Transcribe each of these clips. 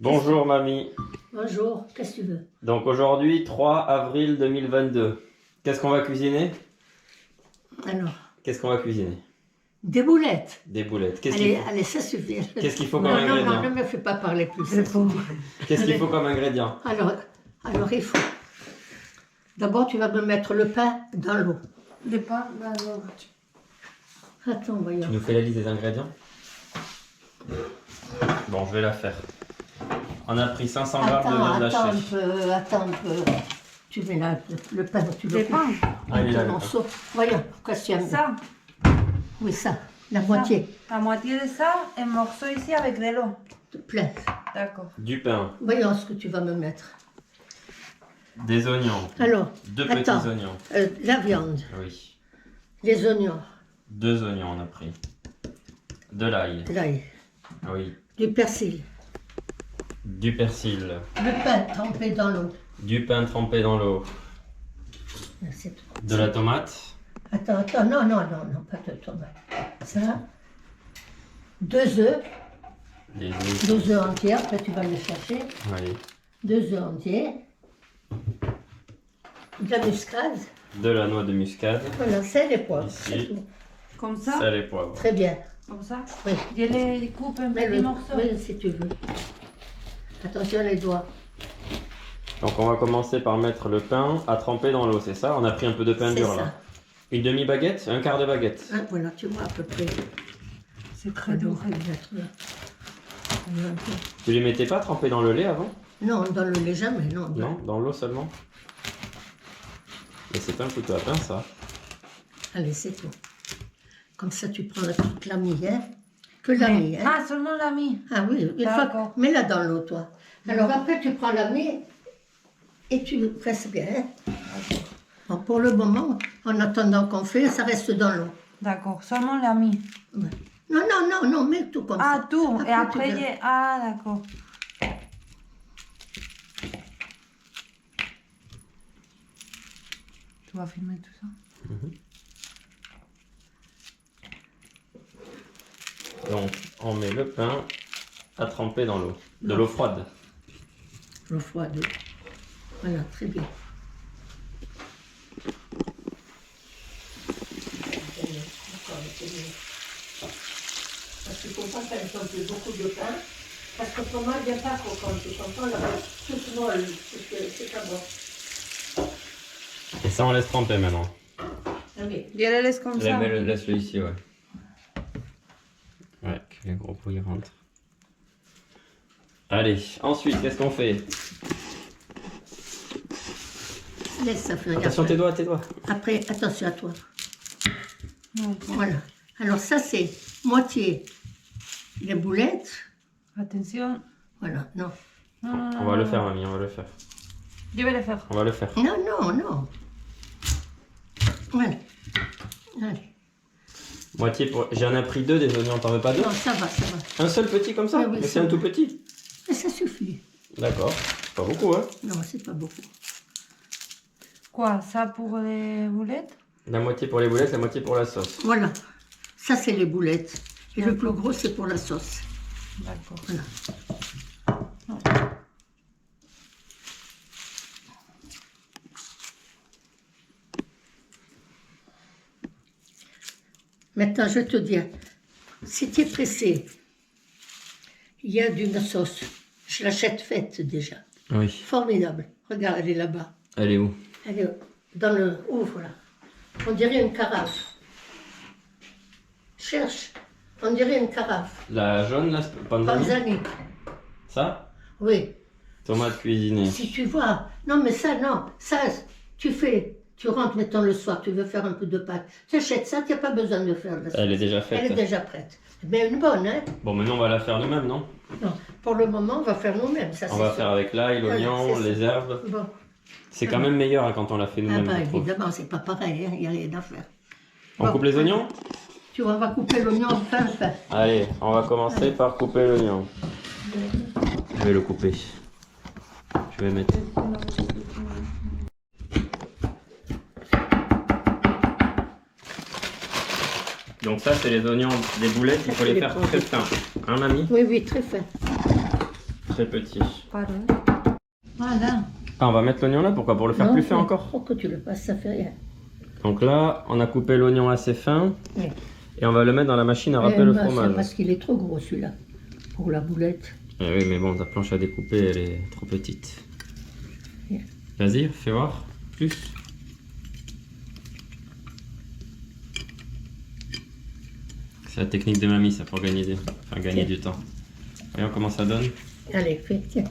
Bonjour mamie. Bonjour, qu'est-ce que tu veux? Donc aujourd'hui 3 avril 2022. Qu'est-ce qu'on va cuisiner? Alors, Qu'est-ce qu'on va cuisiner? des boulettes. Des boulettes. Qu'est-ce qu'il Allez, faut? allez, ça suffit. Qu'est-ce qu'il faut comme Non, ingrédient? ne me fais pas parler plus. Ça suffit. Qu'est-ce qu'il faut comme ingrédient? Alors, il faut. D'abord, tu vas me mettre le pain dans l'eau. Le pain dans l'eau. Attends, voyons. Tu nous fais la liste des ingrédients? Bon, je vais la faire. On a pris 500 grammes de viande hachée. Attends un peu. Tu mets là le pain, tu le Le pain. Ah, il est là, le pain. morceau. Voyons, qu'est-ce que tu aimes? Ça. Oui, ça, la moitié. La moitié de ça, un morceau ici avec de l'eau. Plein. D'accord. Du pain, Voyons ce que tu vas me mettre. des oignons, Alors, 2 attends. petits oignons. La viande, Oui. les oignons, 2 oignons on a pris. De l'ail. l'ail, Oui. du persil, Du persil. le pain trempé dans l'eau. Du pain trempé dans l'eau. C'est tout. De la tomate. Attends, non, pas de tomate. Ça, 2 œufs, Des œufs. 2 œufs entiers, après tu vas les chercher. Oui. 2 œufs entiers, de la muscade, De la noix de muscade. voilà, sel et poivre, Ici. c'est tout. Comme ça. Sel et poivre. Très bien. Comme ça. Oui. Je les coupe en Mais petits morceaux. oui, si tu veux. Attention les doigts. Donc on va commencer par mettre le pain à tremper dans l'eau, c'est ça? On a pris un peu de pain C'est dur ça. là. Une demi-baguette? Un quart de baguette? Ah, voilà, tu vois à peu près. C'est très dur. Tu les mettais pas trempés dans le lait avant? Non, dans le lait jamais, non. Non? Dans l'eau seulement? Mais c'est pas un couteau à pain ça. Allez, c'est tout. Comme ça, tu prends toute la mie, hein? Que la mie, hein? Ah, seulement la mie. Ah oui, une fois, D'accord. mets-la dans l'eau, toi. Alors après, tu prends la mie et tu presses bien. Hein? Bon, pour le moment, en attendant qu'on fait, ça reste dans l'eau. D'accord. Seulement la mie. Ouais. Non, mets tout comme Ah, ça. tout. Et après, tu verras. ah, d'accord. Tu vas filmer tout ça? Donc on met le pain à tremper dans l'eau. De l'eau froide. L'eau froide. Voilà, très bien. Parce qu'il ne faut pas qu'elle tombe beaucoup de pain. Parce que pour moi, il n'y a pas trop quand tu comprends, là, tout molle, c'est pas bon. Et ça on laisse tremper maintenant. Ah oui. Je les laisse comme ça. Laisse-le ici, ouais. Ouais, que les gros pots y rentrent. Allez, ensuite, qu'est-ce qu'on fait? Laisse ça faire. Attention tes doigts. Après, attention à toi. Ouais. Voilà. Alors ça, c'est moitié les boulettes. Attention. Voilà, non. Non. On va le faire, mamie, on va le faire. Je vais le faire. On va le faire. Non. Voilà. Allez. Moitié pour... J'en ai pris 2 des oignons, t'en veux pas 2? Non, ça va. Un seul petit comme ça? Oui, oui, Mais ça c'est un va. tout petit. Mais ça suffit. D'accord. Pas beaucoup, hein? Non, c'est pas beaucoup. Quoi? Ça pour les boulettes? La moitié pour les boulettes, la moitié pour la sauce. Voilà. Ça, c'est les boulettes. Et le plus gros, c'est pour la sauce. D'accord. Voilà. Maintenant, je te dis, si tu es pressé, il y a d'une sauce. Je l'achète faite déjà. Oui. Formidable. Regarde, elle est là-bas. Elle est où? Elle est dans le... Ouvre là. On dirait une carafe. Cherche. On dirait une carafe. La jaune, là, panzani? Panzani. Ça? Oui. Tomate cuisinée. Si tu vois. Non, mais ça, non. Ça, tu fais. Tu rentres, mettons, le soir, tu veux faire un peu de pâte. Tu achètes ça, tu n'as pas besoin de faire la sauce. Elle est déjà faite. Elle est déjà prête. Mais une bonne, hein? Bon, maintenant on va la faire nous-mêmes, non? Non. Pour le moment, on va faire nous-mêmes. Ça, On c'est va sûr. faire avec l'ail, l'oignon, Voilà, c'est les herbes. Bon. C'est quand même meilleur hein, quand on la fait Ah nous-mêmes, bah je trouve. évidemment, c'est pas pareil, hein, il n'y a rien à faire. On Bon. coupe les oignons? Tu vois, on va couper l'oignon fin. Allez, on va commencer par couper l'oignon. Je vais le couper. Je vais mettre. Donc ça, c'est les oignons des boulettes, il faut les faire très fins. Hein, mamie? Oui, très fin. très petit. Pardon. Voilà. Ah, on va mettre l'oignon là, pourquoi? Pour le faire Non, plus fin mais encore? Pour que tu le passes, ça fait rien. Donc là, on a coupé l'oignon assez fin. Oui. Et on va le mettre dans la machine à râper le C'est fromage. parce qu'il est trop gros celui-là. Pour la boulette. Eh oui, mais bon, ta planche à découper, elle est trop petite. Yeah. Vas-y, fais voir. Plus. C'est la technique de mamie, ça, pour gagner, gagner du temps. Voyons comment ça donne. Allez, fais, tiens.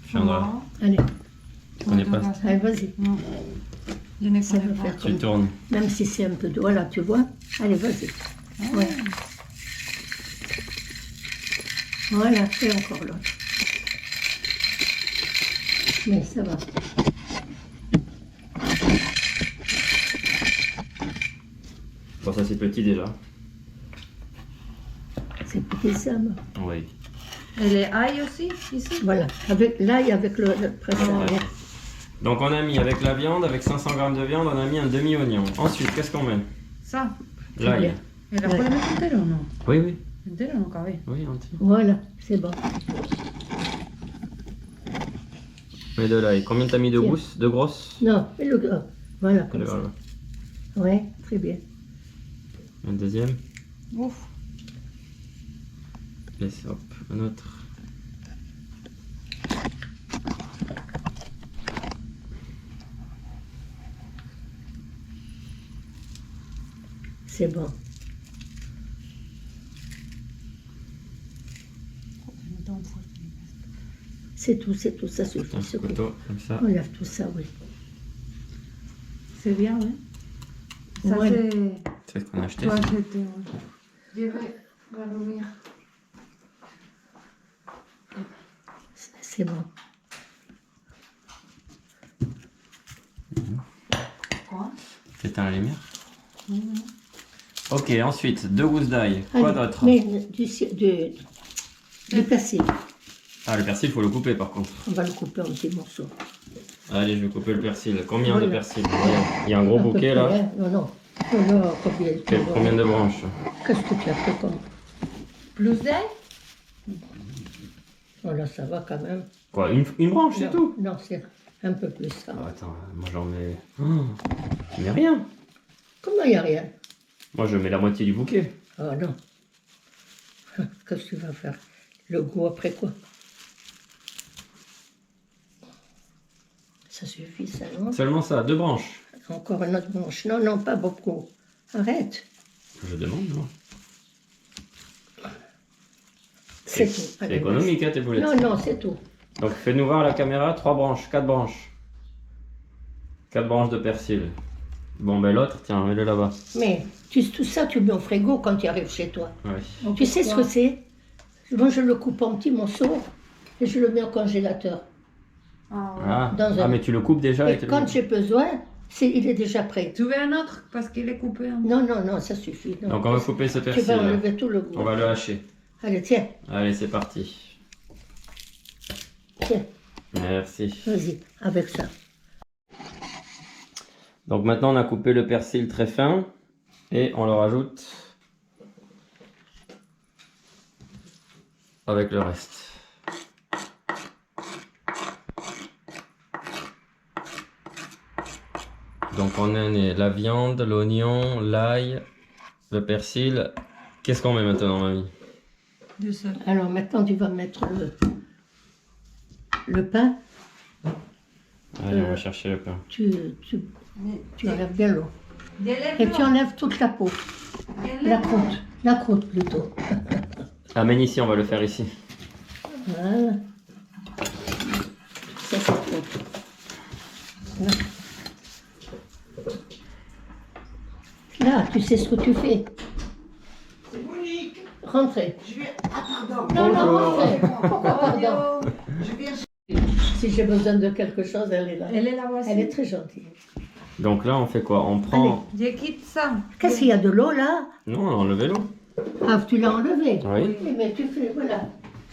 Fiandra. Allez, Tu connais pas? allez, vas-y. Non. Je ne Ça connais va pas. faire Tu comme tournes. Même si c'est un peu de... Voilà, tu vois. Allez, vas-y. Ouais. Voilà, fais encore l'autre. Mais ça va. Bon, ça c'est petit déjà. C'est petit ça, moi. Oui. Et les ail aussi, ici? Voilà, avec l'ail, avec le préparé. Donc on a mis avec la viande, avec 500 g de viande, on a mis un demi-oignon. Ensuite, qu'est-ce qu'on met? Ça. L'ail. ¿Y la puedes meter entero o no? Oui, oui. Entero no cabe. Oui, entier. Voilà, c'est bon. Mets de l'ail. Combien t'as mis de Tiens. gousses? De grosses? Non, mais le gras. Voilà, comme Le ça. gras. Ouais, très bien. Un deuxième. Uf. Laisse, hop, un autre. C'est bon. C'est tout, ça suffit. Un c'est couteau, comme ça. On lave tout ça, oui. C'est bien, oui. Ça, Ouais. C'est ce qu'on a acheté. tu as acheté, ouais. Je vais l'ouvrir. C'est bon. Quoi? T'éteins la lumière. Ok, ensuite, 2 gousses d'ail. Quoi Allez, d'autre? mais du persil. Ah, le persil, il faut le couper par contre. On va le couper en petits morceaux. Allez, je vais couper le persil. Combien de Voilà. persil? Il y a un gros À peu bouquet près, là. hein. Non, combien tu vois. Combien de branches? Qu'est-ce que tu as fait comme... Plus d'ail? Voilà, ça va quand même. Quoi, une branche, c'est Non, tout? Non, c'est un peu plus ça. Ah, attends, moi j'en mets... Oh, je mets rien. Comment il n'y a rien? Moi je mets la moitié du bouquet. Oh non. Qu'est-ce que tu vas faire? Le goût après quoi? Ça suffit, ça, non? Seulement ça, 2 branches. Encore une autre branche. Non, non, pas beaucoup. Arrête. Je demande, moi. C'est tout. C'est Allez, économique, hein, tes boulettes. vas-y. Non, non, c'est tout. Donc fais-nous voir à la caméra 3 branches, 4 branches. 4 branches de persil. Bon, ben l'autre, tiens, mets-le là-bas. Mais tout ça, tu mets au frigo quand tu arrives chez toi. Ouais. Tu sais ce que c'est? Moi, je le coupe en petits morceaux et je le mets au congélateur. Ah, ouais. Ah, Dans un- mais tu le coupes déjà Et quand j'ai besoin, il est déjà prêt. Tu veux un autre? Parce qu'il est coupé. Hein. Non, non, non, ça suffit. Non. Donc on va couper ce Tu persil. vas enlever tout le goût. On va le hacher. Allez, tiens, Allez, c'est parti. tiens, Merci. vas-y, avec ça. Donc maintenant on a coupé le persil très fin et on le rajoute avec le reste. Donc on a la viande, l'oignon, l'ail, le persil. Qu'est-ce qu'on met maintenant, mamie? Du seul. Alors maintenant, tu vas mettre le pain. Allez, on va chercher le pain. Tu enlèves bien l'eau. Et tu Enlève-le. enlèves toute la peau. La croûte plutôt. Amène ici, on va le faire ici. Voilà. Ça, c'est trop. Là. Là, tu sais ce que tu fais. C'est Monique. Rentrez. Je vais. Ah, pardon. Non, non, Bonjour. rentrez. Pourquoi pardon? Je viens. Si j'ai besoin de quelque chose, elle est là. Elle est là voici. Elle est très gentille. Donc là, on fait quoi? On prend... Je quitte ça. Qu'est-ce qu'il y a de l'eau là? Non, on a enlevé l'eau. Ah, tu l'as enlevé? Oui. Oui, mais tu fais, voilà.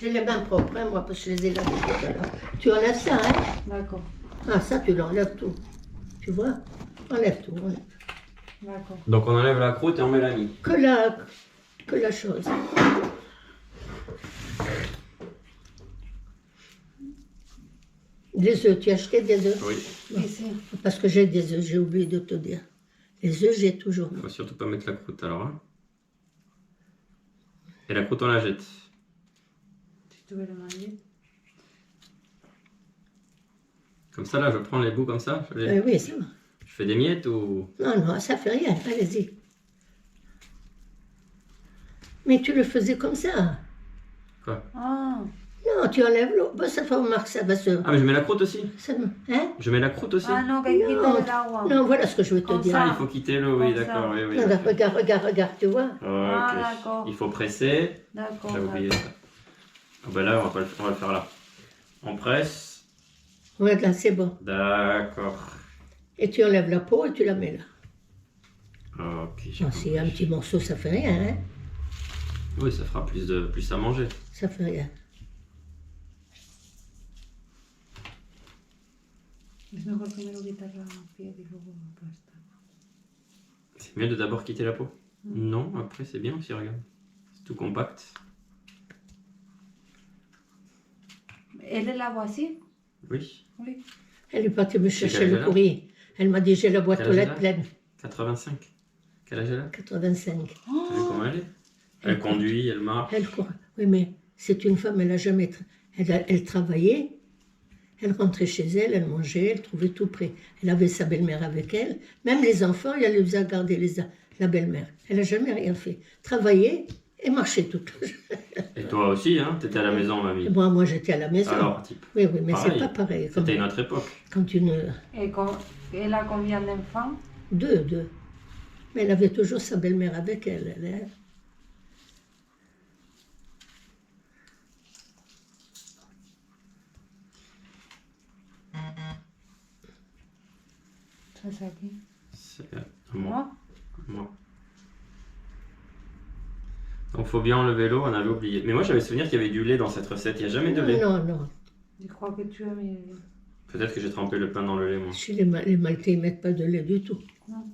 J'ai les mains propres, hein, moi, parce que je les ai lavées tout à l'heure. Tu enlèves ça, hein? D'accord. Ah, ça, tu l'enlèves tout. Tu vois? Enlève tout. Enlève. D'accord. Donc on enlève la croûte et on met la mie. Que la chose. Les œufs, tu as acheté des œufs? Oui. Ici. Parce que j'ai des œufs, j'ai oublié de te dire. Les œufs, j'ai toujours. Faut surtout pas mettre la croûte alors. Hein. Et la croûte, on la jette. Si tu veux le manger. Comme ça, là, je prends les bouts comme ça. Oui, ça va. Je fais des miettes ou. Non, non, ça fait rien, allez-y. Mais tu le faisais comme ça. Ah, Non, tu enlèves l'eau. Bon, ça fait remarque, ça va se... Ah, mais je mets la croûte aussi. Hein? Je mets la croûte aussi. ah non, que quita Non. el agua. Non, voilà ce que je veux te Comme dire. ça. Ah, il faut quitter l'eau, oui, Comme d'accord. ça. Oui, oui, Regarde, d'accord. regarde, regarde, regarde, tu vois. Ah, Ok. d'accord. Il faut presser. D'accord. J'ai oublié ça. Ah, ben là, on va le faire là. On presse. Regarde là, c'est bon. D'accord. Et tu enlèves la peau et tu la mets là. Ok, j'ai Bon, si compris. un petit morceau, ça fait rien, hein? Oui, ça fera plus à manger. Ça fait rien. Es mejor primero quitar la piel y luego aplastar. C'est mieux de d'abord quitter la peau. Non, après c'est bien aussi, regarde. C'est tout compact. ¿Elle el agua así? Oui. Oui. Elle est partie me C'est chercher quel le âge elle a courrier. Elle m'a dit, j'ai la boîte Quel aux âge elle lettres a pleine. 85. Quel âge elle a 85. T'as vu comment elle est Elle conduit, elle marche. Elle court. Oui, mais c'est une femme, elle a jamais... Elle travaillait, elle rentrait chez elle, elle mangeait, elle trouvait tout prêt. Elle avait sa belle-mère avec elle. Même les enfants, elle les a gardés, la belle-mère. Elle n'a jamais rien fait. Travaillait et marchait toute la journée. Et toi aussi, hein T'étais à la maison, mamie. Et moi, j'étais à la maison. Alors, type. Oui, oui, mais c'est pareil. pas pareil. C'était une autre époque. Quand une... Et elle a combien d'enfants? Deux. Mais elle avait toujours sa belle-mère avec elle. Hein. Ça, c'est qui? C'est moi. Moi? Moi. Donc faut bien enlever l'eau, on avait oublié. Mais moi j'avais souvenir qu'il y avait du lait dans cette recette, il n'y a jamais de lait. Non. Je crois que tu as mis... Peut-être que j'ai trempé le pain dans le lait moi. Chez les Maltais, ils ne mettent pas de lait du tout. Non.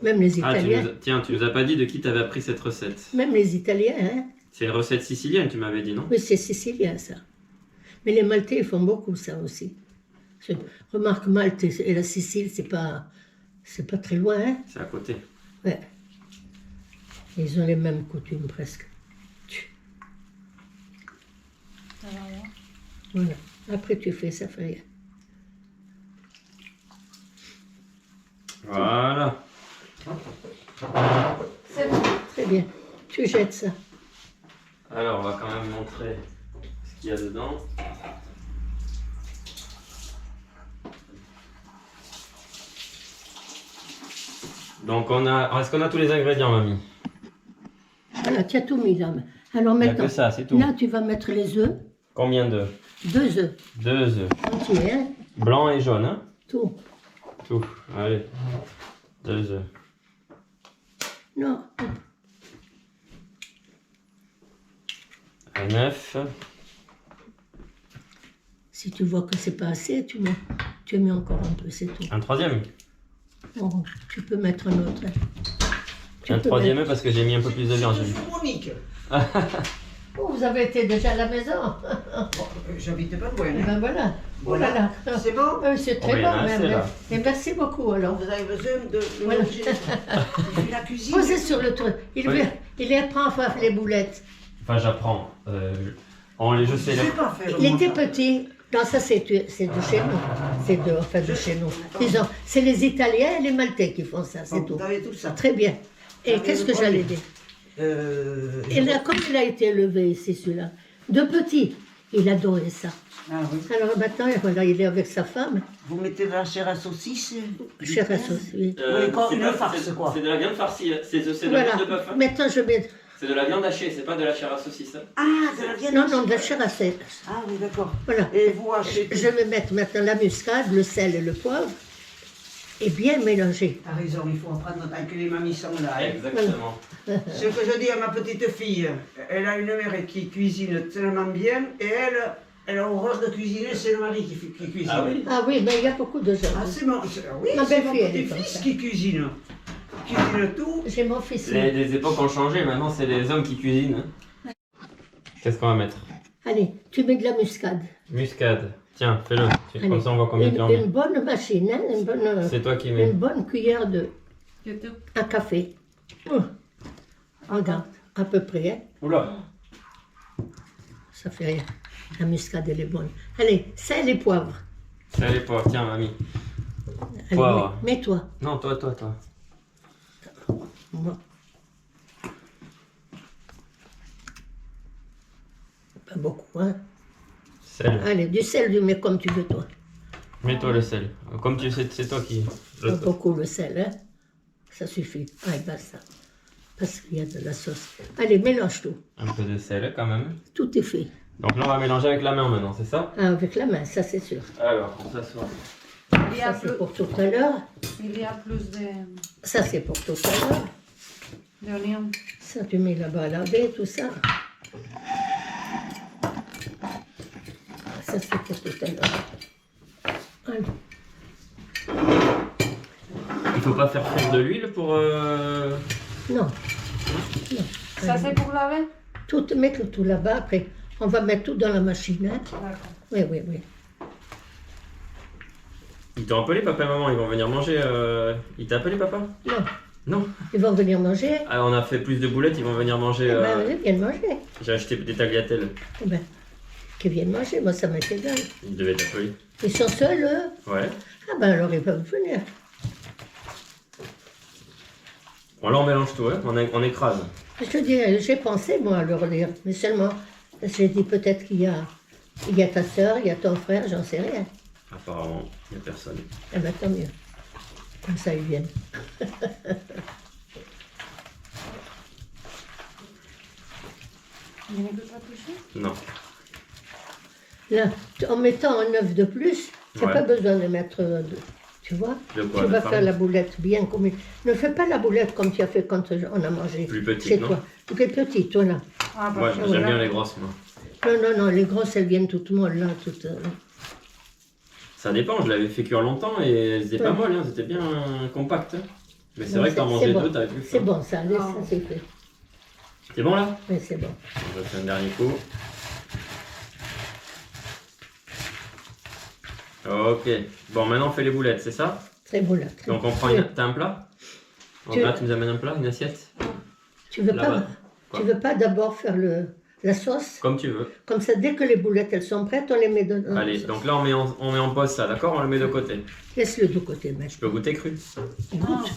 Même les Ah, Italiens. tiens, tu nous as pas dit de qui t'avais appris cette recette. Même les Italiens, hein. C'est une recette sicilienne, tu m'avais dit, non? Oui, c'est sicilien, ça. Mais les Maltais, ils font beaucoup ça aussi. Remarque, Malte et la Sicile, c'est pas très loin, hein. C'est à côté. Ouais. Ils ont les mêmes coutumes, presque. Ça va, là. Voilà. Après, tu fais, ça fait rien. Voilà. C'est bon. Très bien. Tu jettes ça. Alors, on va quand même montrer ce qu'il y a dedans. Donc, est-ce qu'on a tous les ingrédients, mamie? Voilà, tu as tout mis là. Alors Il n'y a maintenant, que ça, c'est tout. là, tu vas mettre les œufs. Combien d'œufs? 2 œufs 2 œufs. entiers, hein. Blanc et jaune, hein? Tout. Tout. Allez. 2 œufs. Non. Un œuf. Si tu vois que c'est pas assez, tu mets encore un peu, c'est tout. Un troisième. Bon, tu peux mettre un autre. Hein. Tu Un peux troisième mettre- œuf parce que j'ai mis un peu plus de viande. j'ai mis. C'est Monique. Oh, vous avez été déjà à la maison. J'habitais pas loin. Eh hein. ben voilà. Oh là là. C'est bon? C'est Oh, très ben, il y en a bon, assez, même. là. Et merci beaucoup alors. Vous avez besoin de Voilà. manger. Il fait la cuisine. Posez sur le truc. Il Oui. apprend à faire les boulettes. Enfin, j'apprends. Je sais. Je sais pas faire. Il moi, était ça. petit. Non, ça c'est de chez nous. C'est de chez nous. Disons, c'est les Italiens et les Maltais qui font ça, c'est tout. Vous avez tout ça. Très bien. Et Ah, qu'est-ce mais que le j'allais premier. dire? Et là, comme il a été élevé ici, celui-là, de petit, il adorait ça. Ah oui. Alors maintenant, voilà, il est avec sa femme, Vous mettez de la chair à saucisse. chère à sauce, oui. Oui, quoi, une farce, quoi. C'est de la viande farcie. C'est de la Voilà. viande de bœuf. Hein. Maintenant, je mets... C'est de la viande hachée, c'est pas de la chair à saucisse. Hein. Ah, de la viande. Non, de la chair à sauce. Ah oui, d'accord. Voilà. Et vous hachez tout. Je vais mettre maintenant la muscade, le sel et le poivre, et bien mélanger. T'as raison, il faut apprendre avec les mamies sont là. hein. Exactement. Ce que je dis à ma petite fille, elle a une mère qui cuisine tellement bien et elle a horreur de cuisiner, c'est le mari qui cuisine. Ah oui. Ah oui, mais il y a beaucoup de gens. Ah, c'est oui, Ma c'est mon belle-fille, elle est comme petit-fils ça. qui cuisine. Il cuisine tout. J'ai mon fils. Les époques ont changé, maintenant c'est les hommes qui cuisinent. Hein. Qu'est-ce qu'on va mettre? Allez, tu mets de la muscade. Muscade. Tiens, fais-le. Allez, Comme ça, on voit combien tu en mets. une bonne machine, hein, C'est toi qui mets. une bonne cuillère YouTube. à café. Regarde, à peu près. Hein. Oula. Ça fait rien. La muscade, elle est bonne. Allez, sel et poivre. Allez, poivre. Tiens, mamie. Allez, Poivre. mets-toi. Non, toi. Moi. Pas beaucoup, hein. Sel. Allez, du sel, tu mets comme tu veux, toi. Mets-toi le sel. Comme tu sais, c'est toi qui. Pas beaucoup le sel, hein. Ça suffit. Allez, basta. Parce qu'il y a de la sauce. Allez, mélange tout. Un peu de sel quand même. Tout est fait. Donc là, on va mélanger avec la main maintenant, c'est ça? Ah, avec la main, ça c'est sûr. Alors, on s'assoit. Il y a Ça c'est plus, pour tout à l'heure. il y a plus Ça c'est pour tout à l'heure. d'oignons. Ça tu mets là-bas à laver, tout ça. Ça c'est pour tout à l'heure. Allez. Il faut pas faire frire de l'huile pour. Non. Non. Ça c'est pour laver? Tout, mettre tout là-bas, après on va mettre tout dans la machine. Hein. D'accord. Oui. Ils t'ont appelé, papa et maman, ils vont venir manger. Ils t'ont appelé, papa? Non, Non. ils vont venir manger. Ah, on a fait plus de boulettes, ils vont venir manger. Eh ben, ils viennent manger. J'ai acheté des tagliatelles. Eh ben, qu'ils viennent manger, moi ça m'est égal. Ils devaient t'appeler. Ils sont seuls, eux. Ouais. Ah ben alors ils peuvent venir. Bon, là, on mélange tout, hein. On écrase. Je dis, j'ai pensé, moi, à leur dire, mais seulement, j'ai dit peut-être qu'il y a ta soeur, il y a ton frère, j'en sais rien. Apparemment, il n'y a personne. Eh bien, tant mieux. Comme ça, ils viennent. Il n'y a plus pas touché? Non. Là, en mettant un œuf de plus, tu n'as Ouais. pas besoin de mettre, tu vois, De quoi, tu de vas farine? faire la boulette bien comme il... Ne fais pas la boulette comme tu as fait quand on a mangé Plus petite, chez non? toi. Plus petite, toi, là. Ah, Moi, parce que j'aime là- bien les grosses, moi. Non, les grosses, elles viennent toutes molles, là, toutes... Ça dépend, je l'avais fait cuire longtemps et elles étaient pas Ouais. molles, hein, c'était bien compact. Hein. Mais c'est Non, vrai que t'en c'est mangeais bon. deux, t'avais plus C'est faim. bon, ça, laisse, Ah. ça c'est fait. C'est bon là? Oui, c'est bon. On va faire un dernier coup. Ok. Bon, maintenant on fait les boulettes, c'est ça? Très beau, là. très Donc bon. on prend Oui. T'as un plat? Donc Tu- là, tu nous amènes un plat, une assiette? Tu veux Là-bas. pas, Quoi? tu veux pas d'abord faire la sauce? Comme tu veux. Comme ça, dès que les boulettes elles sont prêtes, on les met dedans. Allez, donc là on met en pause ça, d'accord? On le met de côté. Laisse-le de côté, Je maintenant. peux goûter cru? Goûte,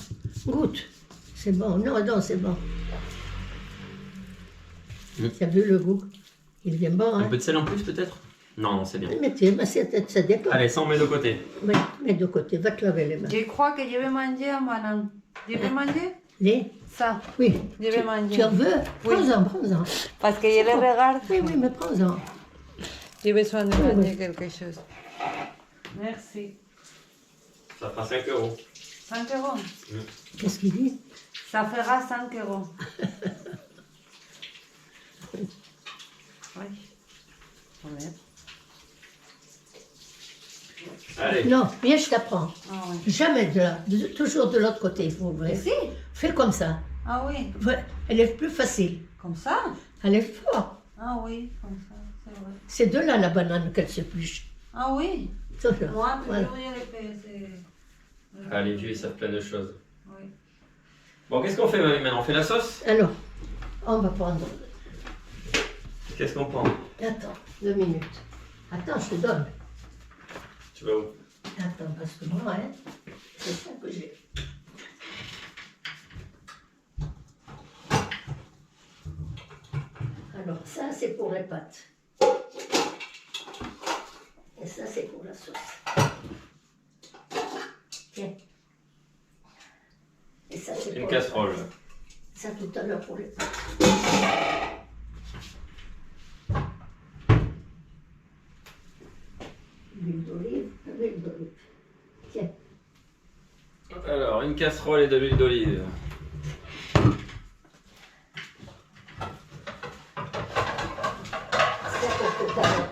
goûte. C'est bon. Non, c'est bon. Mm. Tu as vu le goût? Il est bien bon, Un hein? peu de sel en plus peut-être? Non, c'est bien. Mais tiens, ça dépend. Allez, ça on met de côté. Ouais, mets de côté, va te laver les mains. Je crois que je vais manger un banane. Je vais manger Les? ça. Oui. Je vais manger. Tu en veux? Oui. Prends-en. Parce que je le regarde. Oui, mais prends-en. J'ai besoin de Oui, manger oui. quelque chose. Merci. Ça fera 5 euros. 5 euros. Qu'est-ce qu'il dit? Ça fera 5 euros. Oui. Ouais. Allez. Non, viens, je t'apprends. Ah oui. Jamais de là, toujours de l'autre côté, il faut ouvrir. Si. Fais comme ça. Ah oui. Ouais, elle est plus facile. Comme ça. Elle est forte. Ah oui, comme ça, c'est vrai. C'est de là la banane qu'elle s'épluche. Ah oui. Ça, là. Moi, Voilà. toujours, je le fais. c'est- Ah, les vieux, ils savent plein de choses. Oui. Bon, qu'est-ce qu'on fait mamie, maintenant? On fait la sauce? Alors, on va prendre. Qu'est-ce qu'on prend? Attends, 2 minutes. Attends, je te donne. Tu vas où? Attends, parce que moi, hein, c'est ça que j'ai. Alors, ça, c'est pour les pâtes. Et ça, c'est pour la sauce. Tiens. Et ça, c'est Une pour casserole. les pâtes. Ça, tout à l'heure pour les pâtes. L'huile d'olive, l'huile d'olive. Tiens. Alors, une casserole et de l'huile d'olive. Ça, pour tout à l'heure.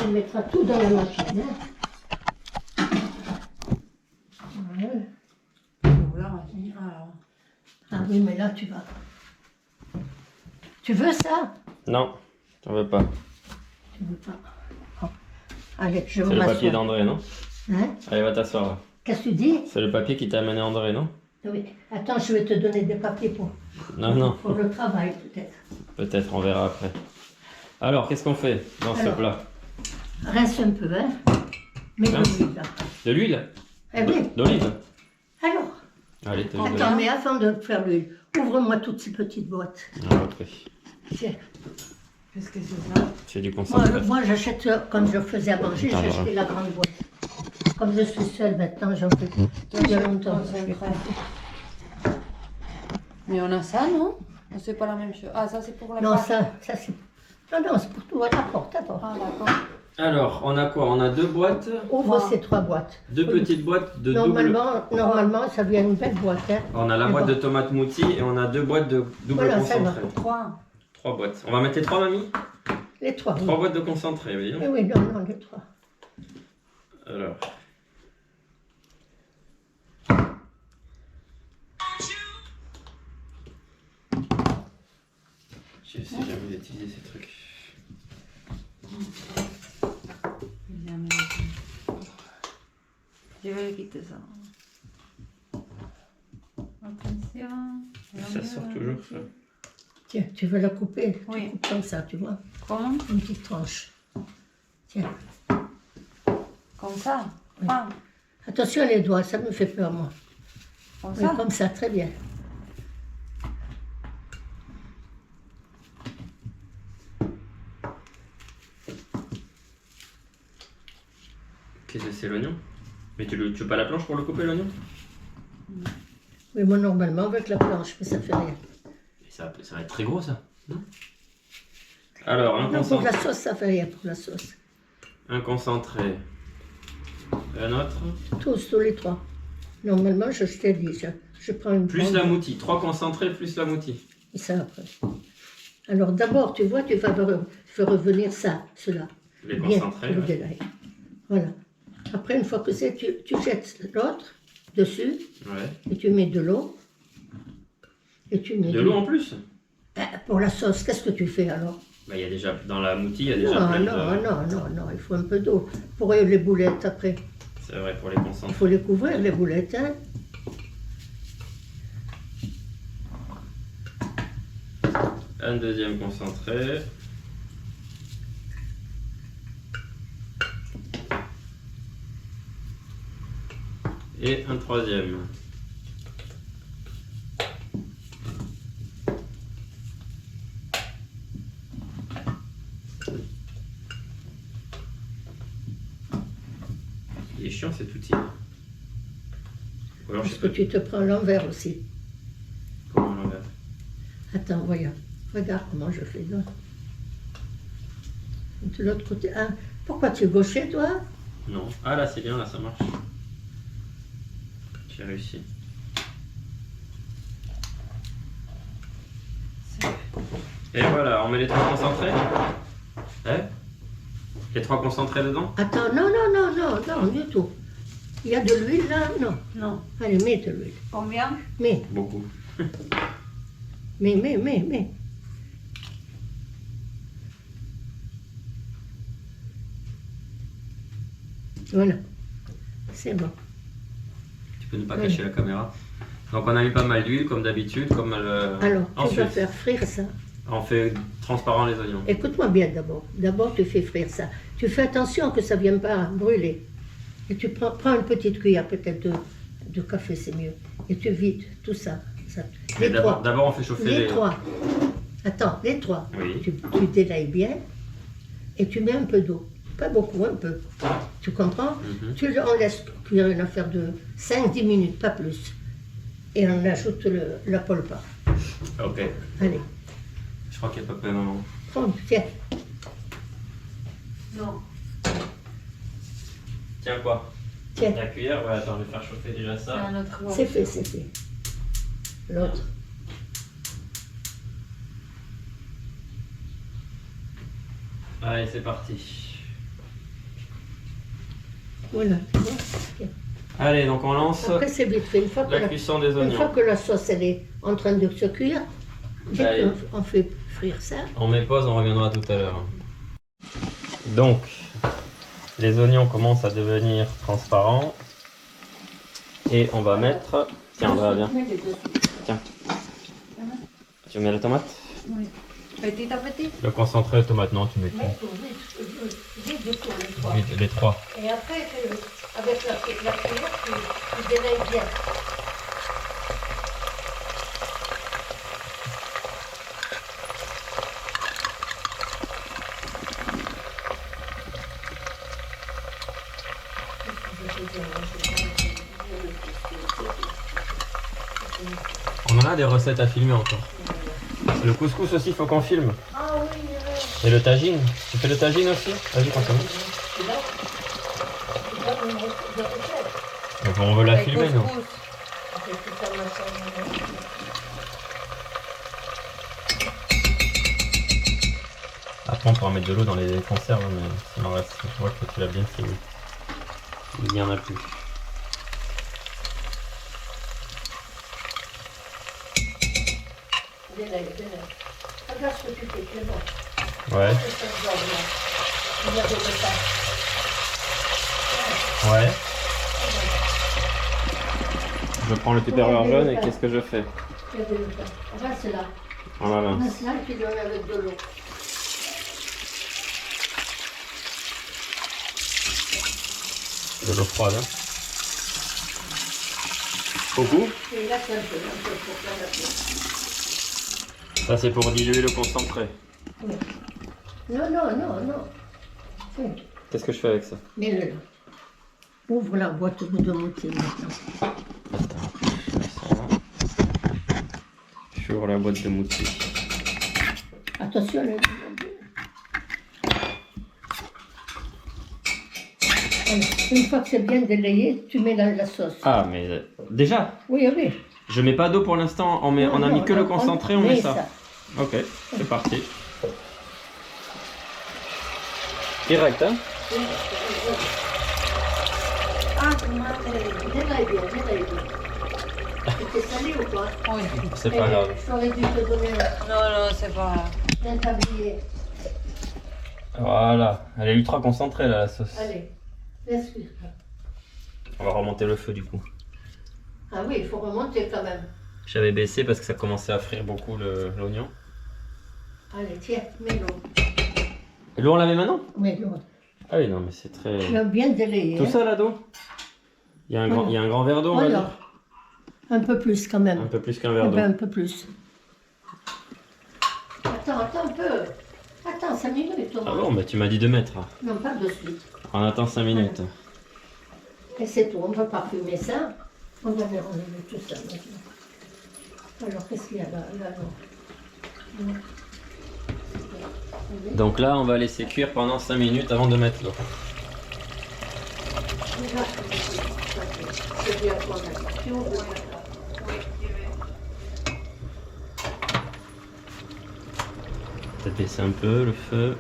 On mettra tout dans la machine. Hein. Voilà. Voilà, machine. Alors. Ah oui, mais là, tu vas. Tu veux ça? Non, j'en veux pas. Tu veux pas. Oh. Allez, je C'est vais le papier m'asseoir. d'André, non? Hein? Allez, va t'asseoir là. Qu'est-ce que tu dis? C'est le papier qui t'a amené André, non? Oui. Attends, je vais te donner des papiers Non, non. pour le travail, peut-être. Peut-être, on verra après. Alors, qu'est-ce qu'on fait dans ce Alors. plat? Rince un peu, hein? Mets de Rince. l'huile, là. De l'huile? Eh oui. D'olive? Alors, Allez, t'as de attends, mais avant de faire l'huile, ouvre-moi toutes ces petites boîtes. Ah, ok. Tiens. Qu'est-ce que c'est ça? C'est du Moi, concentré. moi j'achète, comme je faisais à manger, Attends, j'achetais la grande boîte. Comme je suis seule maintenant, j'en fais plus. Il y a longtemps. je l'ai pas fait. Mais on a ça, non? Ou c'est pas la même chose? Ah, ça c'est pour la Non, pâte. ça c'est. Non, c'est pour tout. Apporte. Ah, d'accord. Alors, on a quoi? On a deux boîtes, Ouvre Ah. ces 3 boîtes. deux petites boîtes de double. Normalement, ça vient une belle boîte. Hein. On a la Mais boîte bon. de tomates moutis et on a deux boîtes de double Voilà, ça va. concentré. 3. 3 boîtes. On va mettre les 3, mamie? Les 3. 3 boîtes de concentré, oui. Eh oui, non, les 3. Alors. Je sais jamais utiliser ces trucs. Je vais quitter ça. Attention. Ça sort toujours, ça. Tiens, tu veux la couper? Oui. Tu coupes comme ça, tu vois. Comment? Une petite tranche. Tiens. Comme ça? Oui. Ah, Attention les doigts, ça me fait peur, moi. comme Oui, ça? comme ça, très bien. Qu'est-ce que c'est l'oignon? Mais tu veux pas la planche pour le couper, l'oignon? Oui, moi, normalement, avec la planche, mais ça fait rien. Mais ça va être très gros, ça. Non? Alors, un Non, pour concentré. la sauce, ça fait rien pour la sauce. Un concentré. Un autre. Tous les 3. Normalement, je t'ai dit, je prends une Plus grande- la moutie. 3 concentrés plus la moutie. Et ça après. Alors d'abord, tu vois, tu vas faire revenir ça, cela. Les Bien, concentrés. tu le ouais. délailles. Voilà. Après, une fois que c'est, tu jettes l'autre dessus Ouais. et tu mets de l'eau. Et tu mets De l'eau en plus? Pour la sauce, qu'est-ce que tu fais alors? Bah, il y a déjà, dans la moutie, il y a déjà Non, plein non, il faut un peu d'eau. Pour les boulettes après. C'est vrai, pour les Il concentrés. faut les couvrir, les boulettes. Hein. Un deuxième concentré. Et un troisième. Il est chiant cet outil. Ou alors, je Parce sais que pas tu te prends l'envers aussi. comment l'envers. Attends, voyons. Regarde comment je fais là. De l'autre côté. Ah, pourquoi tu es gaucher, toi? Non. Ah là, c'est bien, là, ça marche. J'ai réussi. Et voilà, on met les 3 concentrés. Hein? Les 3 concentrés dedans? Attends, non, du tout. Il y a de l'huile là? Non. Non. Allez, mets de l'huile. Combien? Mets. Beaucoup. Mets. Voilà. C'est bon. Tu peux ne pas Oui. cacher la caméra. Donc on a mis pas mal d'huile comme d'habitude, comme Alors, tu ensuite vas faire frire ça. on fait transparent les oignons. Écoute-moi bien d'abord. D'abord, tu fais frire ça. Tu fais attention que ça ne vienne pas brûler. Et tu prends une petite cuillère peut-être de café, c'est mieux. Et tu vides tout ça. Mais Les d'abord, 3. d'abord, on fait chauffer Les 3. Attends, les 3. Oui. Tu délailles bien et tu mets un peu d'eau. Pas beaucoup, un peu. Tu comprends? Mhm. On laisse cuire une affaire de 5-10 minutes, pas plus. Et on ajoute la polpa. Ok. Allez, Je crois qu'il n'y a pas maman. prends, tiens. Non. Tiens quoi? Tiens, La cuillère, ouais, attends, je vais faire chauffer déjà C'est ça. un autre c'est fait. L'autre. Allez, c'est parti. Voilà, tu vois. Tiens. Allez, donc on lance Après, c'est vite fait. Une fois que la cuisson des une fois oignons. que la sauce elle est en train de se cuire, dès Allez. qu'on fait frire ça, On met pause, on reviendra tout à l'heure. Donc, Les oignons commencent à devenir transparents. Et on va mettre... Tiens, Andrea, viens. Mets les deux. Tiens. Tu mets la tomate? Oui. Petit à petit. Le concentré de tomate, non, tu mets Mets tout, vite de tout, les trois. les 3. Et après, avec la cuillère, tu délayes bien. On en a des recettes à filmer encore. Le couscous aussi, il faut qu'on filme. Ah oui, Et le tagine. Tu fais le tagine aussi? Vas-y, continue. Donc on veut la Avec filmer, non? couscous. Après, on pourra mettre de l'eau dans les conserves, mais s'il en reste, je vois que tu l'as bien filmé. Il n'y en a plus. Délaye. Regarde ce que tu fais, Clément. Ouais, ouais. Je prends le tupperware jaune et qu'est-ce que je fais? Reste là. Voilà. Reste là et tu le mets avec de l'eau. De l'eau froide. Hein. Beaucoup? Et là, c'est un peu pour faire la peau. Ça, c'est pour diluer le concentré. Oui. Non. Oui. Qu'est-ce que je fais avec ça? Mets-le là. Ouvre la boîte de moitié maintenant. Attends, je fais ça. J'ouvre la boîte de moutis. Attention, là. Alors, une fois que c'est bien délayé, tu mets la sauce. Ah, mais déjà, Oui. je mets pas d'eau pour l'instant. On a mis que le concentré, on met ça. Ok, c'est parti. Direct, hein? Ah, tu madre. Délaye bien. C'était salé ou quoi? Oui. C'est pas grave. J'aurais dû te donner Non, c'est pas. un tablier. Voilà, elle est ultra concentrée là, la sauce. Allez, laisse cuire. On va remonter le feu du coup. Ah oui, il faut remonter quand même. J'avais baissé parce que ça commençait à frire beaucoup l'oignon. Allez, tiens, mets l'eau. Et l'eau on la met maintenant? Mets l'eau. Ah oui, non mais c'est très... Tu as bien délayé. Tout hein. ça là d'eau? Il y a un grand verre d'eau, on va Voilà. dire. Un peu plus quand même. Un peu plus qu'un Eh verre d'eau. ben, un peu plus. Attends un peu. Attends 5 minutes au Ah moins. bon, bah tu m'as dit de mettre. Non, pas de suite. On attend 5 minutes. Et c'est tout, on ne va pas fumer ça. On va enlever tout ça maintenant. Alors, qu'est-ce qu'il y a là, non. Donc là, on va laisser cuire pendant 5 minutes avant de mettre l'eau. C'est bien qu'on a. Tu ouvres la table. Peut-être baisser un peu le feu.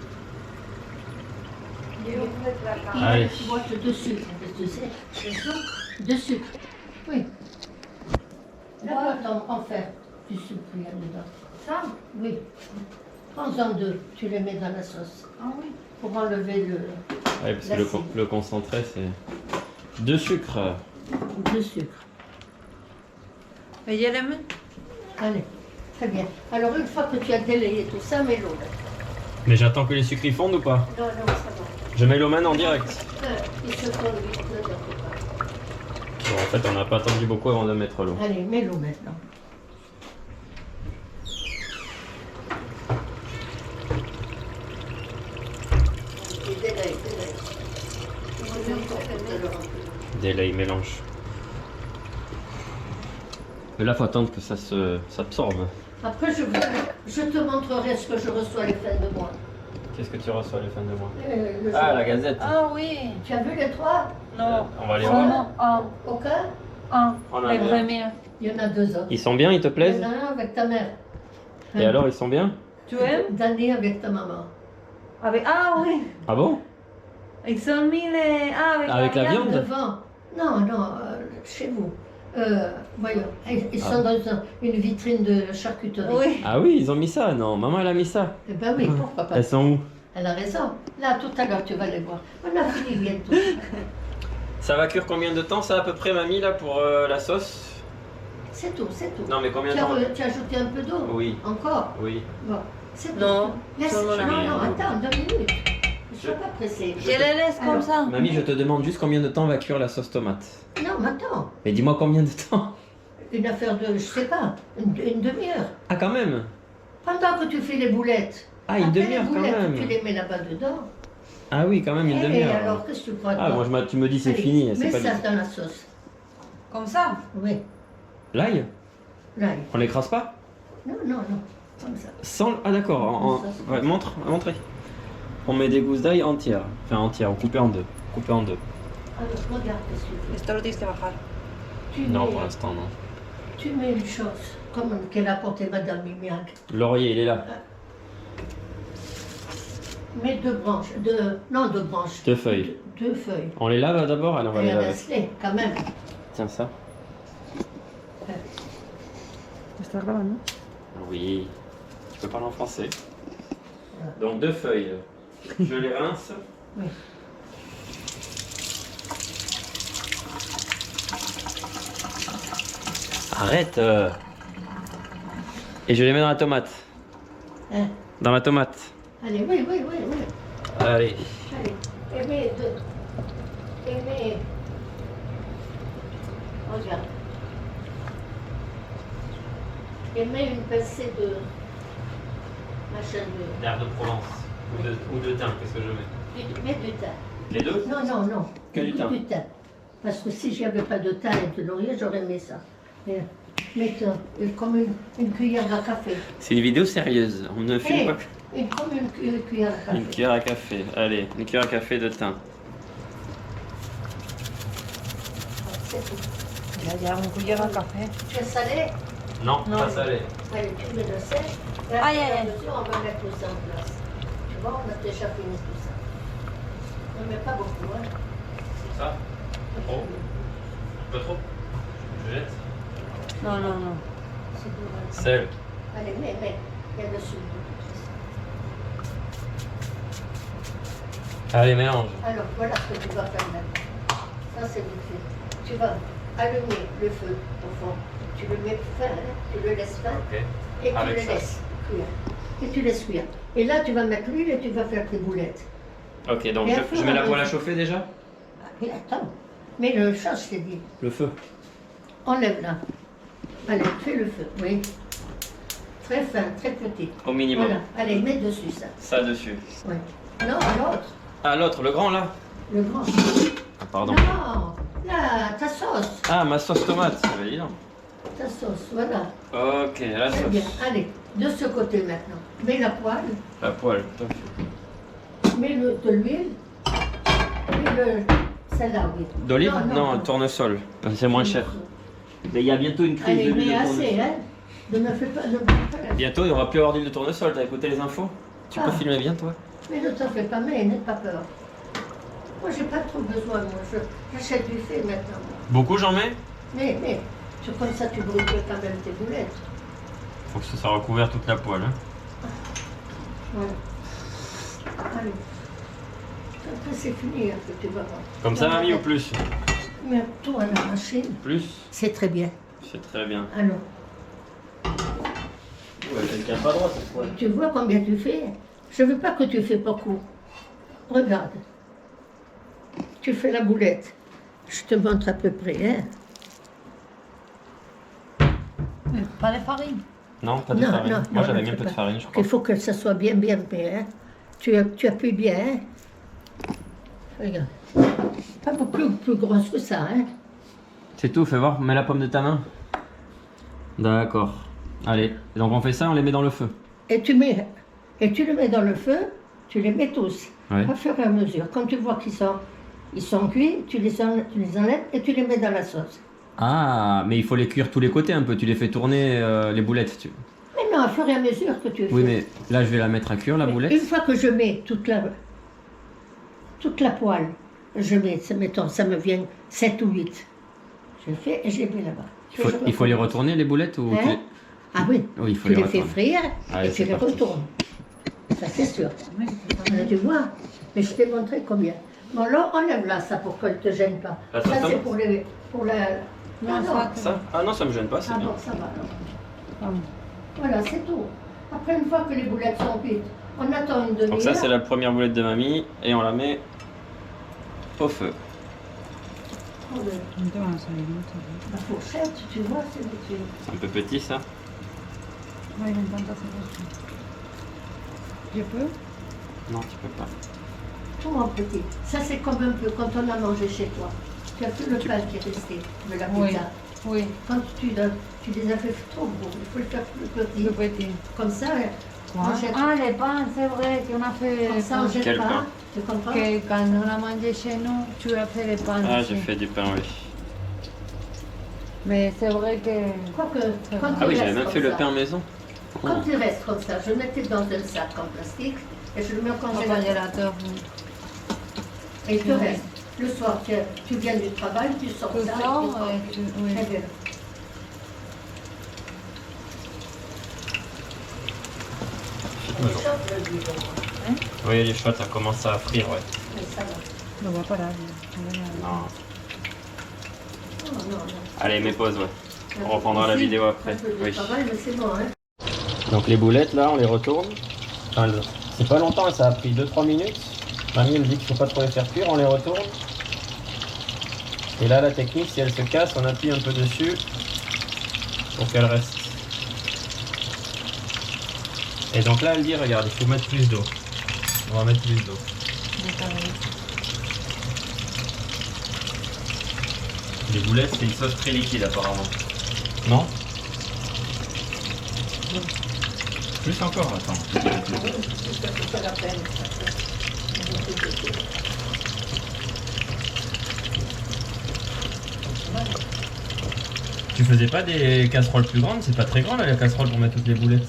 Il y a Allez. une boîte de sucre, tu sais. De sucre. Oui. La boîte en fer. Du sucre, il y a dedans. Ça? Oui. Prends-en 2, tu les mets dans la sauce. Ah oui. Pour enlever Ouais, parce que le concentré, c'est 2 sucres. le sucre. Et il y a les mains? Allez, très bien. Alors, une fois que tu as délayé tout ça, mets l'eau. Mais j'attends que les sucres y fondent ou pas? Non, ça va. Je mets l'eau maintenant en direct. Il se fond vite, ne t'inquiète Bon, en fait, on n'a pas attendu beaucoup avant de mettre l'eau. pas. Allez, mets l'eau maintenant. Délaye. Délai, mélange. Mais là, faut attendre que ça s'absorbe. Après, je te montrerai ce que je reçois les fins de mois. Qu'est-ce que tu reçois les fins de mois? Le Ah, jour. la gazette. Ah oui. Tu as vu les 3? Non. On va les Ah. voir. Non, un. Aucun? On a Les bien. premiers. Il y en a 2 autres. Ils sont bien, ils te Il y plaisent? en a un avec ta mère. Et alors, ils sont bien? Tu aimes? Dany avec ta maman. Avec... Ah oui. Ah bon? Ils ont mis les... Ah, Avec la viande? Devant. Non, chez vous. Voyons, ils sont dans une vitrine de charcuterie. Oui. Ah oui, ils ont mis ça. Non, maman, elle a mis ça. Eh ben oui, pourquoi pas. Elles sont où? Elle a raison. Là, tout à l'heure, tu vas les voir. On a fini bientôt. Ça va cuire combien de temps, ça, à peu près, mamie, là, pour la sauce? C'est tout, c'est tout. Non, mais combien de Tu as, temps? tu as ajouté un peu d'eau? Oui. Encore? Oui. Bon, c'est tout. Non, Laisse. seulement la Non, mienne. non, attends, 2 minutes. Je ne suis pas pressée. Je les laisse comme Alors. ça. Mamie, je te demande juste combien de temps va cuire la sauce tomate. Non, mais attends. Mais dis-moi combien de temps? Une affaire de, je sais pas, une demi-heure. Ah, quand même. Pendant que tu fais les boulettes. Ah, une Après, demi-heure, les quand boulettes, même. Tu les mets là-bas dedans. Ah oui, quand même, une Et demi-heure. alors, qu'est-ce que tu crois? Ah, toi? moi, tu me dis c'est Allez, fini, c'est mets pas ça du... dans la sauce. Comme ça. Oui, L'ail? là. On l'écrase pas? Non, non, non. Comme ça. Sans... Ah, d'accord. Ouais, montrez. On met des gousses d'ail entières. Enfin, entières, ou coupées en deux. Coupées en deux. Alors, regarde ce que tu fais. Esto lo tienes que bajar. Tu Non, mets, pour l'instant, non. tu mets une chose, comme qu'elle a apporté Madame Mimiac. Laurier, il est là. Mets 2 branches, non 2 branches. 2 feuilles. 2 feuilles. On les lave d'abord? Allez, on va Et les laver. reste-les, quand même. Tiens, ça. ¿Estás grabando? Oui. Tu peux parler en français. Donc 2 feuilles. Je les rince. Oui. Arrête. Et je les mets dans la tomate. Hein? Dans la tomate. Allez, oui, oui, oui, oui. Allez. Allez. Et mets 2. Et mets. Regarde. Et mets une pincée de. Machin de. D'herbe de Provence. Ou de thym, qu'est-ce que je mets? Mets du thym. Les deux? Non, non, non. Que du thym. Du thym. Parce que si j'y avais pas de thym et de laurier, j'aurais mis ça. Mais, mets comme une cuillère à café. C'est une vidéo sérieuse. On ne filme Hey, pas. comme une cuillère à café. Une cuillère à café. Allez, une cuillère à café de thym. C'est tout. Ya, ya, un cuillère à café. Tu es salé? Non, Non. pas salé. Allez, tu mets le sel. Et Aïe, après, aïe, à aïe. mesure, on va mettre tout ça en place. Tu vois, on a déjà fini tout ça. Ne mets pas beaucoup, hein. Ça? Trop? Un peu trop? Je jette. Non, non, non. C'est dommage. Sel. Allez, mets. Il y a le sucre. Allez, mélange. Alors, voilà ce que tu vas faire maintenant. Ça, c'est vite fait. Tu vas allumer le feu au fond. Tu le mets fin, hein, tu le laisses fin, Ok. et tu Avec le ça. laisses cuire. Et tu laisses cuire. Et là, tu vas mettre l'huile et tu vas faire tes boulettes. Ok, donc Et je mets la poêle à chauffer déjà? Et attends. Mais le chat, je t'ai dit. Le feu. Enlève là. Allez, fais le feu, oui. Très fin, très petit. Au minimum. Voilà. Allez, mets dessus ça. Ça dessus. Oui. Non, l'autre. Ah, l'autre, le grand là? Le grand. Ah, pardon. Non, là, ta sauce. Ah, ma sauce tomate. Dis donc. Ta sauce, voilà. Ok, la Très bien. sauce. Allez, de ce côté maintenant. Mets la poêle, La poêle. mets de l'huile. Mets celle-là, oui. D'olive? Non, tournesol. C'est moins cher. Mais il y a bientôt une crise Allez, de l'huile mets de assez, tournesol. hein. Ne me fais pas, ne me fais pas la... Bientôt, il n'y aura plus avoir d'huile de tournesol. T'as écouté les infos? Tu peux Ah. filmer bien, toi? Mais ne t'en fais pas, mais n'aie pas peur. Moi, j'ai pas trop besoin, moi. J'achète du fait maintenant. Beaucoup, j'en mets? Mais, comme ça, tu brûles quand même tes boulettes. Faut que ça soit recouvert toute la poêle. Hein. Voilà. Allez. Après, c'est fini, après, tu vas voir. Comme ça, mamie, ou plus? Mais toi, à la machine, Plus? c'est très bien. C'est très bien. Alors, Ouais, elle tient pas droit cette poêle. tu vois combien tu fais? Je veux pas que tu fais beaucoup. Regarde. Tu fais la boulette. Je te montre à peu près, hein. Mais pas de farine. Non, pas de Non, farine. non, Moi, non, j'avais non, mis un tu peu de peux farine, je crois. Il faut que ça soit bien fait, hein. Tu appuies bien, hein. Regarde. Pas beaucoup plus grosse que ça, hein. C'est tout, fais voir, mets la pomme de ta main. D'accord. Allez, donc on fait ça, on les met dans le feu. Et tu le mets dans le feu, tu les mets tous, Ouais. au fur et à mesure. Quand tu vois qu'ils sont cuits, tu les enlèves et tu les mets dans la sauce. Ah, mais il faut les cuire tous les côtés un peu, tu les fais tourner les boulettes. Mais non, au fur et à mesure que tu fais. Oui, mais là, je vais la mettre à cuire, la Mais boulette. une fois que je mets toute la poêle, je mets, mettons, ça me vient 7 ou 8. Je fais et je les mets là-bas. Il faut les retourner, les boulettes ou Hein? Ah oui, Oui, il faut tu les les fais retourner. frire Allez, et tu c'est les parti. retournes. Ça c'est sûr. Oui, c'est pas Tu vois. Mais je t'ai montré combien. Bon, là, enlève là ça pour qu'elle ne te gêne pas. La Ça sauce c'est tomate pour la... Non, Ah, non. Ça? Ah non, ça me gêne pas, c'est Ah bien. bon, ça va alors. Pardon. Voilà, c'est tout. Après, une fois que les boulettes sont cuites, on attend une demi-heure. Donc ça, c'est la première boulette de mamie et on la met au feu. Oh, le- Entonces, ça La fourchette, tu vois, c'est C'est un peu petit, ça. me encanta hacer esto. Je peux? Non, tu peux pas. tout en petit. Ça, c'est comme un peu quand on a mangé chez toi. Tu as tout le pain qui est resté de la Oui. pizza. Oui, Quand tu les as fait trop gros, il faut le faire plus petit. le petit. Comme ça, Quoi? on jette, Ah, les pains, c'est vrai qu'on a fait comme ça, on jette Quel pas. pain? Tu comprends? que quand on a mangé chez nous, tu as fait les pains. Ah, aussi. j'ai fait du pain, oui. Mais c'est vrai que. Quoique, quand Ah il oui, j'avais reste même comme fait le ça, pain maison. Quand il reste comme ça, je le mettais dans un sac en plastique et je le mets au Au congélateur. congélateur. Et il te reste. Le soir, tu viens du travail, tu sors Tout ça. ça, et tu oui. Très bien. Oui, elle est chaude, ça commence à frire, ouais. Mais ça va. Lo voy a parar. Non. Non, non, non. Allez, mets pause, ouais. On reprendra la vidéo après. Un peu de Oui. travail, mais c'est bon, hein. Donc les boulettes, là, on les retourne. Enfin, c'est pas longtemps, ça a pris 2-3 minutes. Mamie me dit qu'il faut pas trop les faire cuire, on les retourne. Et là, la technique, si elle se casse, on appuie un peu dessus pour qu'elle reste. Et donc là, elle dit, regarde, il faut mettre plus d'eau. On va mettre plus d'eau. Les boulettes, c'est une sauce très liquide apparemment. Non? Plus encore, attends. C'est pas la peine. Tu faisais pas des casseroles plus grandes? C'est pas très grand là, la casserole pour mettre toutes les boulettes.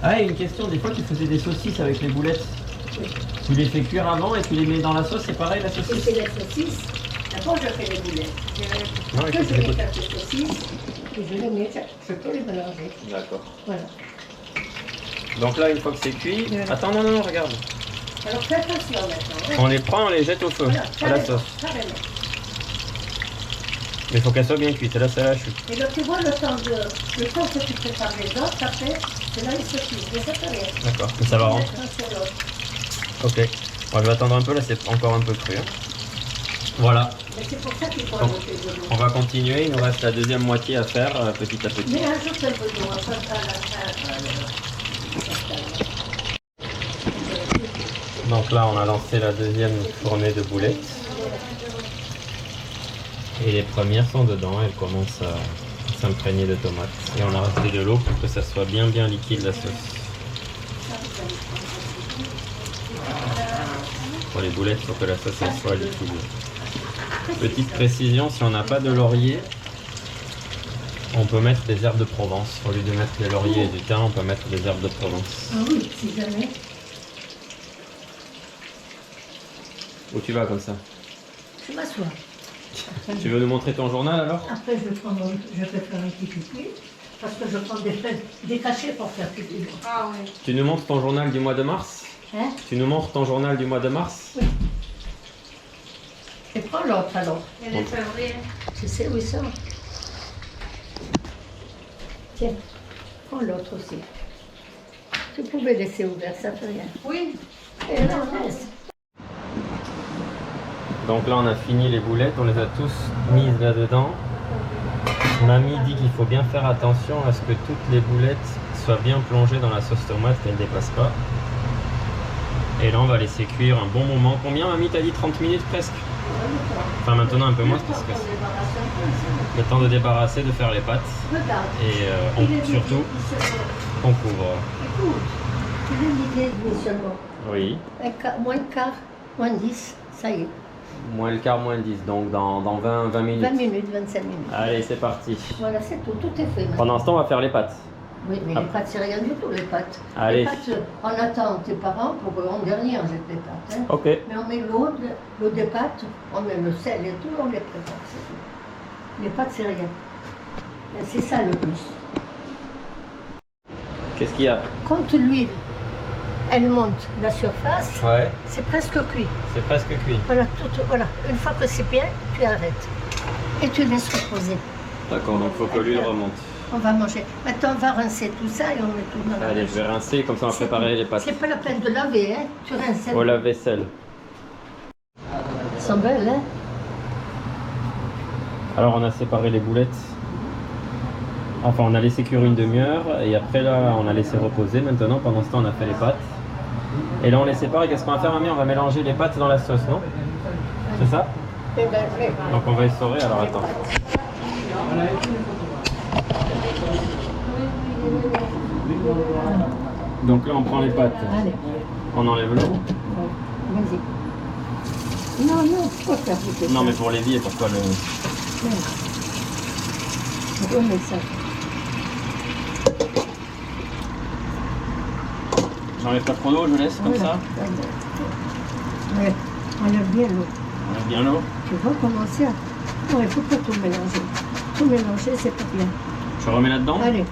Ah, et une question, des fois tu faisais des saucisses avec les boulettes. Oui. Tu les fais cuire avant et tu les mets dans la sauce, c'est pareil la Je saucisse? fais la saucisse, d'abord je fais les boulettes. Non, Après écoute, je j'écoute. vais faire les saucisses et je les mets, je peux les mélanger. D'accord. Voilà. Donc là, une fois que c'est cuit... Attends, non, non, non, regarde. Alors fais attention maintenant. hein. On les prend, on les jette au feu, Voilà, à la carrément, sauce. carrément. Mais il faut qu'elle soit bien cuite, là c'est la chute. Et là tu vois le temps que tu prépares les autres, après, c'est là les saucisses, mais ça fait rien. D'accord, mais ça va rentrer. Un sur l'autre. Ok. Bon, je vais attendre un peu, là c'est encore un peu cru. Hein. Voilà, Mais c'est pour ça qu'il faut Donc, ajouter de l'eau. on va continuer, il nous reste la deuxième moitié à faire petit à petit. Mais ajoute un peu d'eau, après à la fin. Donc là, on a lancé la deuxième fournée de boulettes. Et les premières sont dedans, elles commencent à s'imprégner de tomates. Et on a rajouté de l'eau pour que ça soit bien liquide la sauce. Pour les boulettes, il faut que la sauce elle soit liquide. Petite précision, si on n'a pas de laurier, on peut mettre des herbes de Provence. Au lieu de mettre des lauriers et du thym, on peut mettre des herbes de Provence. Ah oui, si jamais. Où tu vas comme ça? Je m'assois. Tu veux nous montrer ton journal alors? Après, je vais faire un petit pipi, parce que je prends des cachets pour faire pipi. Ah oui. Tu nous montres ton journal du mois de mars? Hein? Tu nous montres ton journal du mois de mars? Et prends l'autre alors. En el février. Tu sais où ils sont? Tiens, prends l'autre aussi. Tu pouvais laisser ouvert, ça fait rien. Oui. Et là, on laisse. Donc là on a fini les boulettes, on les a tous mises là-dedans. Mamie dit qu'il faut bien faire attention à ce que toutes les boulettes soient bien plongées dans la sauce tomate, qu'elles ne dépassent pas. Et là on va laisser cuire un bon moment. Combien Mamie t'as dit 30 minutes presque? Enfin maintenant un peu moins parce que c'est le temps de débarrasser, de faire les pâtes. Regarde. Et surtout on couvre. Écoute, tu veux l'idée de seulement. Oui. Moins de quart, moins 10, ça y est. Moins le quart, moins 10, donc dans 20 minutes. 20 minutes, 25 minutes. Allez c'est parti. Voilà, c'est tout, tout est fait. maintenant. Pendant ce temps on va faire les pâtes. Oui, mais les pâtes, c'est rien du tout, les pâtes. Allez. Les pâtes, on attend tes parents pour en dernier, on jette les pâtes. Hein. Ok. Mais on met l'eau des pâtes, on met le sel et tout, on les prépare, c'est tout. Les pâtes, c'est rien. Et c'est ça le plus. Qu'est-ce qu'il y a? Compte l'huile. elle monte la surface, Ouais, c'est presque cuit. c'est presque cuit. Voilà, voilà. Une fois que c'est bien, tu arrêtes. Et tu laisses reposer. D'accord, donc il faut que l'huile remonte. On va manger. Maintenant, on va rincer tout ça et on met tout dans la Allez, je vais rincer, comme ça on va préparer les pâtes. C'est pas la peine de laver, hein. Tu rinces. Au lave-vaisselle. Elles sont belles, hein. Alors on a séparé les boulettes. Enfin, on a laissé cuire une demi-heure et après là, on a laissé reposer. Maintenant, pendant ce temps, on a fait les pâtes. Et là, on les sépare. Et qu'est-ce qu'on va faire, mamie? On va mélanger les pâtes dans la sauce, non? C'est ça? Eh ben, oui. Donc on va essorer. Alors attends. Donc là, on prend les pâtes. Allez, On enlève l'eau. vas-y. Non, non, faut faire goûter. Non, mais pour les billes, pourquoi le... On met ça. J'enlève pas trop d'eau, je laisse comme ça. Ouais, enlève bien l'eau. On enlève bien l'eau. Tu vois comment ça? Non, il ne faut pas tout mélanger. Tout mélanger, c'est pas bien. Je remets là-dedans. Allez.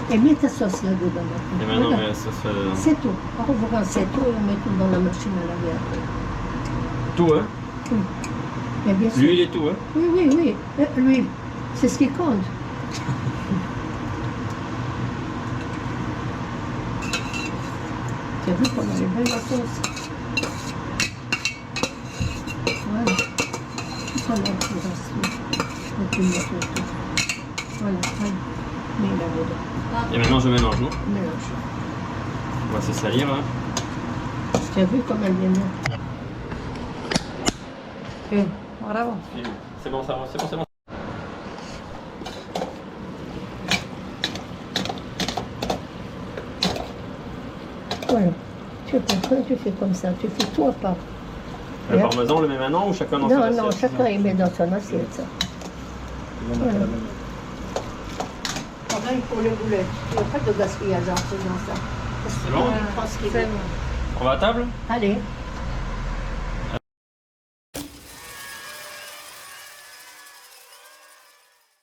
Et mets ta sauce là-dedans. Et maintenant, on Voilà. met la sauce C'est tout. Alors, on va rincer tout et on met tout dans la machine à laver après. tout, hein? Oui. Mais bien sûr. L'huile et tout, hein? Oui, oui, oui. L'huile, c'est ce qui compte. Tu as vu qu'on a les belles la sauce? Voilà. Tout ça là, tu restes. Et tu mets tout. Voilà, allez. Mets là-dedans. Et maintenant, je mélange, non? Mélange. On va se salir, hein? Tu as vu comme elle vient bien? Bravo. C'est bon, ça va, c'est bon, c'est bon. Voilà. Tu comprends, tu fais comme ça. Tu fais tout à part. Le parmesan, on le met maintenant ou chacun dans son Non, assiette? non, chacun il met dans son assiette, ça. Voilà. Pareil pour les boulettes. Il n'y a pas de gaspillage en faisant ça. C'est bon? Je pense qu'il C'est veut. bon. On va à table? Allez.